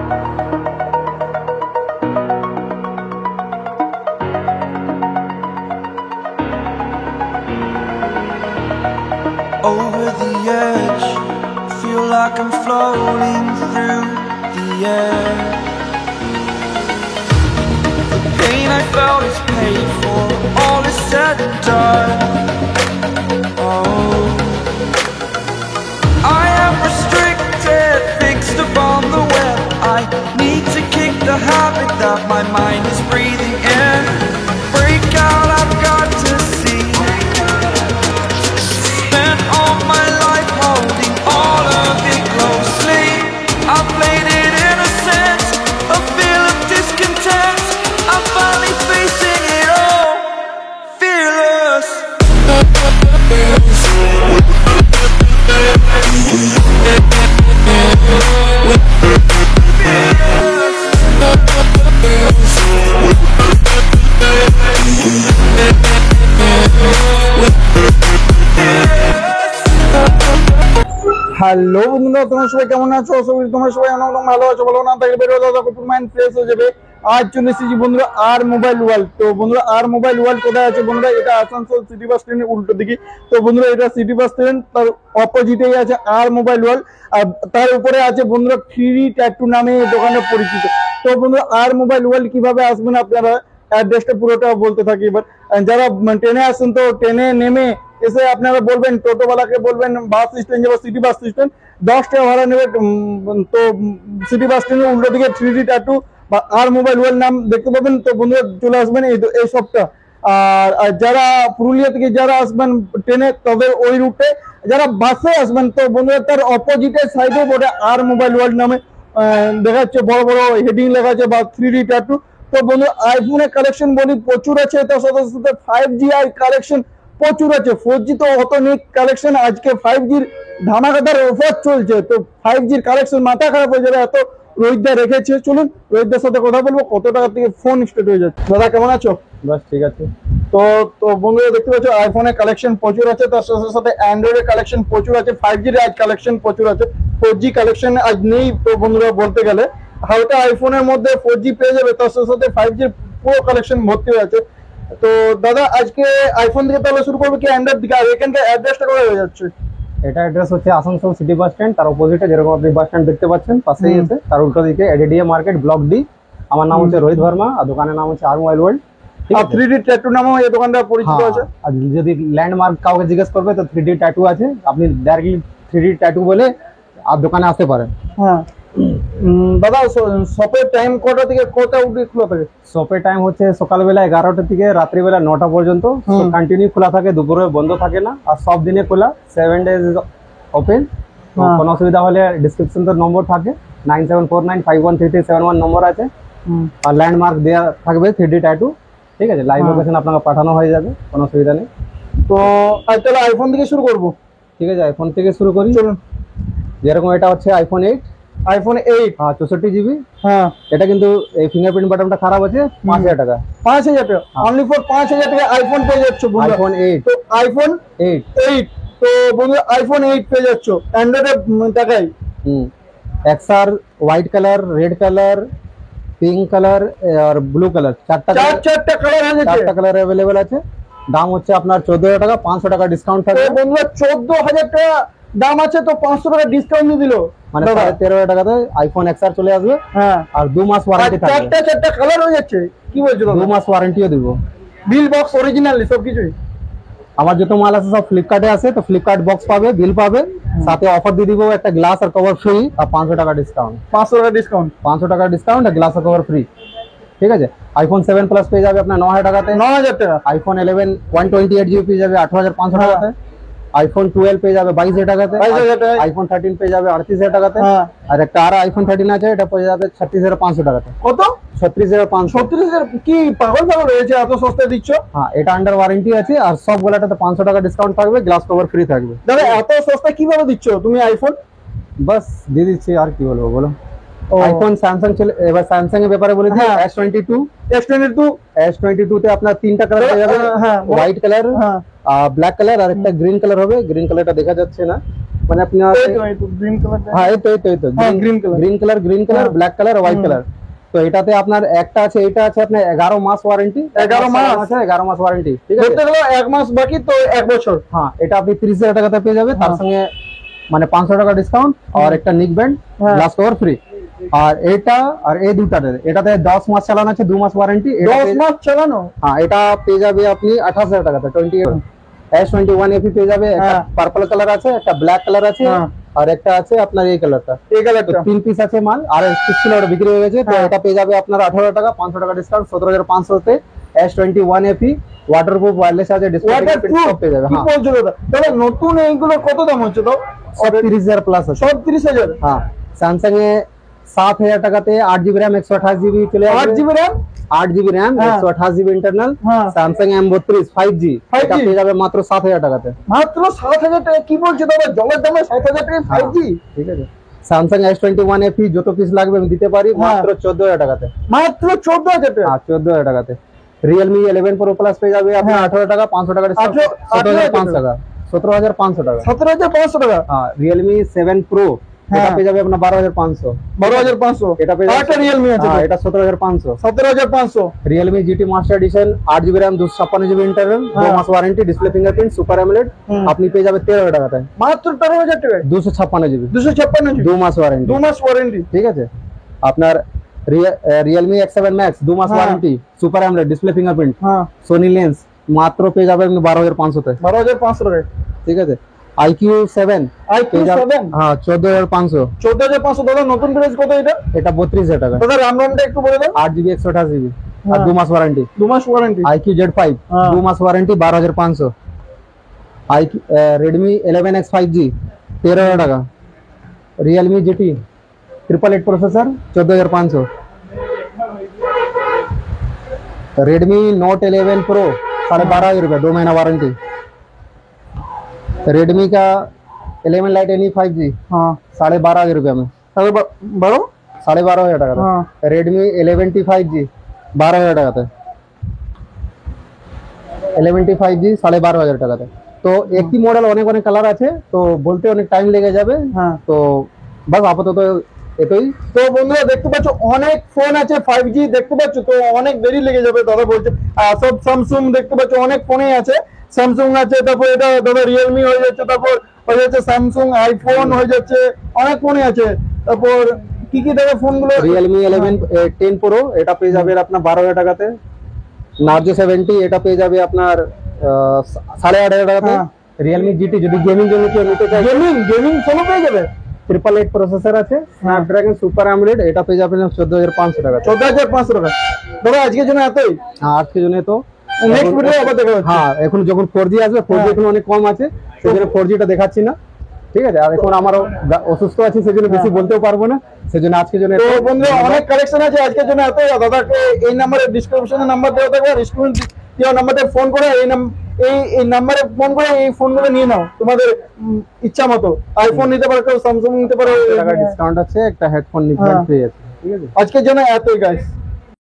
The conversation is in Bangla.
Over the edge, feel like I'm floating through the air. The pain I felt is paid for, all is said and done. Oh, I am restricted, fixed upon the web. I need to kick the habit that my mind is breathing in. Break out, I've got to see. Spent all my life holding all of it closely. I played it innocent, a feel of discontent. I'm finally facing it all, fearless. Hello বন্ধুরা, তোমরা সবাই কেমন আছো? তোমরা সবাই অনেক ভালো আছো, ভালো না থাকলে বেরো দাদা মাইন্ড ফ্রেশ হয়ে যাবে। আজ চলে এসেছি বন্ধুরা আর মোবাইল ওয়ার্ল্ড। তো বন্ধুরা আর মোবাইল ওয়ার্ল্ড কোথায় আছে বন্ধুরা? এটা আসানসোল সিটি বাস স্ট্যান্ডের উল্টো দিকে। তো বন্ধুরা এটা সিটি বাস স্ট্যান্ড, তার অপোজিটেই আছে আর মোবাইল ওয়ার্ল্ড, আর তার উপরে আছে বন্ধুরা 3D ট্যাটু নামে দোকানে পরিচিত। তো বন্ধুরা আর মোবাইল ওয়ার্ল্ড কিভাবে আসবেন আপনারা, অ্যাড্রেসটা পুরোটা বলতে থাকি। এবার যারা ট্রেনে আসেন তো ট্রেনে নেমে এসে আপনারা বলবেন, টোটোওয়ালাকে বলবেন বাস স্ট্যান্ড যাবো, সিটি বাস স্ট্যান্ড 10 টাকা ভাড়া নেবে। তো সিটি বাস স্ট্যান্ডের উল্টো দিকে 3D ট্যাটু বা আর মোবাইল ওয়ার্ল্ড নাম দেখতে পাবেন। তো বন্ধুরা চলে আসবেন এই সবটা। আর যারা পুরুলিয়া থেকে যারা আসবেন ট্রেনে তাদের ওই রুটে, যারা বাসে আসবেন তো বন্ধুরা তার অপোজিটের সাইডে বোর্ডে আর মোবাইল ওয়ার্ল্ড নামে দেখা যাচ্ছে, বড় বড় হেডিং লেখা আছে বা 3D ট্যাটু। তো বন্ধু আইফোনের কালেকশন বলি প্রচুর আছে, তার সাথে সাথে 5G আর কালেকশন প্রচুর আছে। 4G তো অত নেই কালেকশন, আজকে 5Gর ধামাকাদার অফার চলছে। তো 5Gর কালেকশন মাথা খারাপ হয়ে যাবে, এত রোহিতদা রেখেছে। চলুন রোহিতদার সাথে কথা বলবো, কত টাকা থেকে ফোন স্টার্ট হয়ে যাচ্ছে। দাদা কেমন আছো? বাস ঠিক আছে। তো তো বন্ধুরা দেখতে পাচ্ছ আইফোনের কালেকশন প্রচুর আছে, তার সাথে সাথে অ্যান্ড্রয়েডের কালেকশন প্রচুর আছে, 5Gর আজ কালেকশন প্রচুর আছে। 4G কালেকশন আজ নেই। তো বন্ধুরা বলতে গেলে হালকা আইফোনের মধ্যে 4G পেয়ে যাবে, তার সাথে সাথে 5Gর পুরো কালেকশন ভর্তি হয়ে আছে। তো দাদা আজকে আইফোন থেকে তাহলে শুরু করবো কি অ্যান্ড্রয়েড দিকে? আর এখানকার অ্যাড্রেসটা কোথায় হয়ে যাচ্ছে? এটা অ্যাড্রেস হচ্ছে আসানসোল সিটি বাস স্ট্যান্ড, তার অপোজিটে যেরকম আপনি বাস স্ট্যান্ড দেখতে পাচ্ছেন পাশেই আছে, তার উল্টো দিকে এডিডিএ মার্কেট ব্লক ডি। আমার নাম হচ্ছে রোহিত ভার্মা, আর দোকানের নাম হচ্ছে আর মোবাইল ওয়ার্ল্ড। আর 3D ট্যাটু নামও এই দোকানটা পরিচিত আছে। আর যদি ল্যান্ডমার্ক কাউকে জিজ্ঞেস করবে তো 3D ট্যাটু আছে, আপনি ডাইরেক্টলি 3D ট্যাটু বলে আর দোকানে আসতে পারেন। হ্যাঁ দাদা, শপের টাইম কটা থেকে কটা অবধি খোলা থাকে? শপের টাইম হচ্ছে সকালবেলা 11টা থেকে রাত্রিবেলা 9টা পর্যন্ত কন্টিনিউ খোলা থাকে, দুপুরে বন্ধ থাকে না। আর সব দিনে খোলা, 7 ডেজ ওপেন। কোনো অসুবিধা হলে ডিসক্রিপশন তো নম্বর থাকে, 9749513371 নম্বর আছে। আর ল্যান্ডমার্ক দেওয়া থাকবে 3D ট্যাটু, ঠিক আছে? লাইভ লোকেশন আপনাকে পাঠানো হয়ে যাবে, কোনো অসুবিধা নেই। তো তাহলে আইফোন থেকে শুরু করবো, ঠিক আছে? আইফোন থেকে শুরু করি, চলুন। যেরকম এটা হচ্ছে আইফোন 8। আইফোন 8, হ্যাঁ 64 জিবি। হ্যাঁ এটা কিন্তু এই ফিঙ্গারপ্রিন্ট বাটনটা খারাপ আছে, 5000 টাকা। 5000 টাকা অনলি ফর 5000 টাকা আইফোন পেয়ে যাচ্ছ বন্ধু। আইফোন 8। তো আইফোন 8 তো বন্ধু আইফোন 8 পেয়ে যাচ্ছ অ্যান্ড্রয়েড টাকায়। XR white colour, red colour, pink colour আর ব্লু কালার, চারটা কালার আছে, চারটা কালার अवेलेबल আছে। দাম হচ্ছে আপনার 14000 টাকা, 500 টাকা ডিসকাউন্ট থাকবে। বন্ধু 14000 টাকা দাম আছে, তো 500 টাকা ডিসকাউন্ট দিয়ে দিল, মানে 13000 টাকাতে আইফোন এক্সআর চলে আসবে। হ্যাঁ, আর 2 মাস ওয়ারেন্টি থাকবে। চারটা কালার হয়ে যাচ্ছে, কি বলছো? 2 মাস ওয়ারেন্টিও দিব। বিল বক্স অরিজিনালি সবকিছুই। আমার যত মাল আছে সব ফ্লিপকার্টে আছে, তো ফ্লিপকার্ট বক্স পাবে, বিল পাবে, সাথে অফার দিয়ে দিব একটা গ্লাস আর কভার ফ্রি, আর 500 টাকা ডিসকাউন্ট। 500 টাকা ডিসকাউন্ট, 500 টাকা ডিসকাউন্ট আর গ্লাস আর কভার ফ্রি, ঠিক আছে? আইফোন 7 প্লাস পেয়ে যাবে আপনার 9000 টাকাতে। 9000 টাকা। আইফোন 11 128 জিবি পেয়ে যাবে 8500 টাকাতে। আইফোন 12 পেয়ে যাবে 22000 টাকাতে। আইফোন 13 পেয়ে যাবে 38000 টাকাতে। আর একটা আর আইফোন 13 আছে, এটা পেয়ে যাবে 36500 টাকাতে। কত? 36500। 36000 কি পাগল রয়েছে, এত সস্তায় দিচ্ছ? হ্যাঁ, এটা আন্ডার ওয়ারেন্টি আছে, আর সব গুলাটাতে 500 টাকা ডিসকাউন্ট থাকবে, গ্লাস কভার ফ্রি থাকবে। দাদা এত সস্তা কিভাবে দিচ্ছ তুমি আইফোন? বাস দিয়ে দিচ্ছি, আর কি বলবো বলো। আইফোন স্যামসাং চলে, এবার স্যামসাং এর ব্যাপারে বলে দিই। S22 তে আপনার তিনটা কালার পেয়ে যাবে, হোয়াইট কালার, ব্ল্যাক কালার আর একটা গ্রিন কালার হবে। গ্রিন কালারটা দেখা যাচ্ছে না, মানে আপনার গ্রিন কালার, হ্যাঁ এই তো হ্যাঁ, green color। গ্রিন কালার, হ্যাঁ। Black colour, white colour. তো এটাতে আপনার একটা আছে, এটা আছে আপনার 11 মাস ওয়ারেন্টি, 11 মাস আছে, 11 মাস ওয়ারেন্টি, ঠিক আছে। ধরতে গেলে 1 মাস বাকি তো 1 বছর। হ্যাঁ, এটা আপনি 30,000 টাকাতে পেয়ে যাবে, তার হ্যাঁ। সঙ্গে মানে 500 টাকা ডিসকাউন্ট আর একটা নিক ব্যান্ড, হ্যাঁ। Glass cover free. আর এটা আর এই দুটাতে, এটাতে 10 মাস চালানো আছে, 2 মাস ওয়ারেন্টি। 10 মাস চালানো। হ্যাঁ, এটা পেয়ে যাবে আপনি 28,000 টাকাতে, 28 এপি পেয়ে যাবে। একটা হ্যাঁ। পার্পল কালার আছে, একটা ব্ল্যাক কালার আছে, হ্যাঁ। আর একটা আছে আপনার এই কালারটা। এই কালারটা 3 পিস আছে মাল, আর পিস ছিল ওটা বিক্রি হয়ে গেছে। তো হ্যাঁ। এটা পেয়ে যাবে আপনার 18 টাকা, 500 টাকা ডিসকাউন্ট, 17,500 তে S21 এপি ওয়াটারপ্রুফ ওয়্যারলেস আছে, ডিসপ্লে ওয়াটারপ্রুফ সব পেয়ে যাবে। কি হ্যাঁ, বলছো দাদা? তাহলে নতুন এইগুলো কত দাম হচ্ছে তো? সব 30,000 প্লাস আছে। সব 30,000। হ্যাঁ, স্যামসাং এ 7,000 টাকাতে 8GB RAM 128GB চলে আসবে। 8 জিবি RAM, 8GB RAM হ্যাঁ। 128GB ইন্টারনাল, হ্যাঁ। স্যামসাং M32 5G, এটা 5G পেয়ে যাবে মাত্র 7,000 টাকাতে। মাত্র 7,000 টাকা? কি বলছো দাদা, জলের দামে 7,000 টাকা 5G? ঠিক আছে। স্যামসাং S21 এপি যত পিস লাগবে আমি দিতে পারি হ্যাঁ। মাত্র 14,000 টাকাতে। মাত্র 14,000 টাকা? হ্যাঁ, 14,000 টাকাতে। Realme 11 Pro Plus পেয়ে যাবে আপনি হ্যাঁ। 18 টাকা, 500 টাকা ডিসকাউন্ট, 17,500 টাকা, 17,500 টাকা। 17,500 টাকা? হ্যাঁ, Realme 7 Pro এটা হ্যাঁ। পেয়ে যাবে আপনার 12,500। 12,500। এটা পেয়ে যাবে। আরেকটা Realme আছে তো? হ্যাঁ, এটা 17,500। 17,500। Realme GT Master Edition 8GB RAM 256GB internal, 2 হ্যাঁ। মাস warranty, display fingerprint, super AMOLED, হুম। আপনি পেয়ে যাবে 13,000 টাকাতে। মাত্র 13,000 টাকায় 256GB, 256 জিবি, 2 মাস ওয়ারেন্টি, 2 মাস ওয়ারেন্টি। ঠিক আছে। আপনার Realme X7 Max 2 মাস হ্যাঁ। Warranty, super AMOLED, display fingerprint, হ্যাঁ, সোনি লেন্স মাত্র পেয়ে যাবে আপনি 12,500 তে, 12,500 টাকায়। ঠিক আছে। IQ7 IQ7 হ্যাঁ 14,500, 14,500। দাদা নতুন প্রাইস কত এটা? এটা 32,000 টাকা, দাদা রামটা একটু বলে দাও। 8GB 128GB আর হ্যাঁ। 2 মাস ওয়ারেন্টি। 2 মাস ওয়ারেন্টি। IQ-Z5 হ্যাঁ। 2 মাস ওয়ারেন্টি, 12,500। Redmi 11X 5G 13,000 টাকা। Realme GT 888 processor 14,500। Redmi Note 11 Pro 12,500 रुपये, 2 महीना वारंटी। Redmi का 11 Lite NE 5G हाँ 12,500 रुपये में, তাহলে 12। 12,500 টাকা। হ্যাঁ। Redmi 11T 5G 12,000 টাকাতে, 11T 5G 12,500 টাকাতে। তো একই মডেল অনেক অনেক কালার আছে, তো বলতে অনেক টাইম লেগে যাবে। হ্যাঁ। তো বাস আপাতত এতই। তো বন্ধুরা দেখতে পাচ্ছ অনেক ফোন আছে 5G, দেখতে পাচ্ছ তো অনেক দেরি লেগে যাবে দাদা বলছে। আর সব স্যামসাং দেখতে পাচ্ছ অনেক ফোনই আছে, স্যামসাং আছে, তারপর এটা দাদা রিয়েলমি হয়ে যাচ্ছে, তারপর হয়ে যাচ্ছে স্যামসাং, আইফোন হয়ে যাচ্ছে, অনেক ফোনই আছে। তারপর কি কি দাদা ফোনগুলো? Realme 10 Pro এটা পেয়ে যাবে আপনার 12,000 টাকাতে। Narzo 70 এটা পেয়ে যাবে আপনার 8,500 টাকাতে। হ্যাঁ। Realme GT যদি গেমিং জন্য কেউ নিতে চায়, গেমিং ফোনও পেয়ে যাবে। 888 প্রসেসর আছে, স্ন্যাপড্রাগন সুপার অ্যামোলেড, এটা পেয়ে যাবেন 14,500 টাকা। 14,500 টাকা। দাদা আজকের জন্য এতই। আজকের জন্য তো নেক্সট ভিডিও আবার দেখা হচ্ছে। হ্যাঁ, এখন যখন 4G আসবে, 4G হ্যাঁ। এখন অনেক কম আছে, সেজন্য 4G টা দেখাচ্ছি না, ঠিক আছে। আর এখন আমারও অসুস্থ আছি, সেজন্য বেশি বলতেও পারবো না, সেজন্য আজকের জন্য তো বন্ধুরা অনেক কালেকশন আছে আজকের জন্য এতই। দাদাকে এই নাম্বারে ডিসক্রিপশনে নাম্বার দেওয়া থাকবে, স্ক্রিন দেওয়া নাম্বারে ফোন করে এই নাম্বারে ফোন করে এই ফোনগুলো নিয়ে নাও তোমাদের ইচ্ছা মতো। আইফোন নিতে পারো, কেউ স্যামসাং নিতে পারো। টাকা ডিসকাউন্ট আছে, একটা হেডফোন নিতে হ্যাঁ। পেয়ে যাচ্ছে, ঠিক আছে। আজকের জন্য এতই গাইস।